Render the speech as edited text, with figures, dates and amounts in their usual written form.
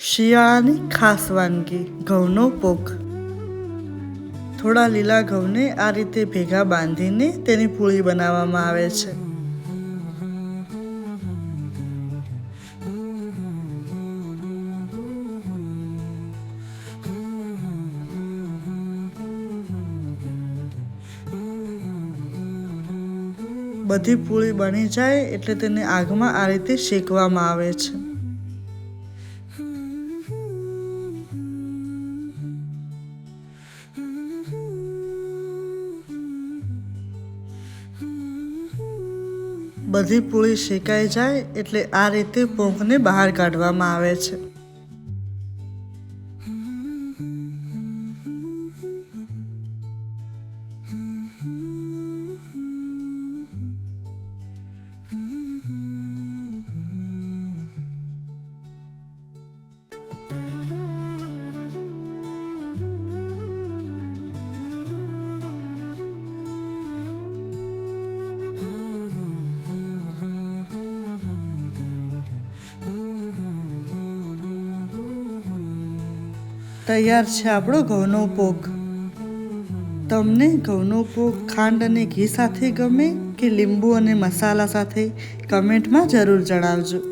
શિયાળાની ખાસ વાનગી ઘઉંનો પોક. થોડા લીલા ઘઉંને આ રીતે ભેગા બાંધીને તેની પૂળી બનાવવામાં આવે છે. બધી પૂળી બની જાય એટલે તેને આગમાં આ રીતે શેકવામાં આવે છે. બધી પૂળી શેકાઈ જાય એટલે આ રીતે પોંકને બહાર કાઢવામાં આવે છે. તૈયાર છે આપણો ઘઉંનો પોક. તમને ઘઉંનો પોક ખાંડ અને ઘી સાથે ગમે કે લીંબુ અને મસાલા સાથે? કમેન્ટમાં જરૂર જણાવજો.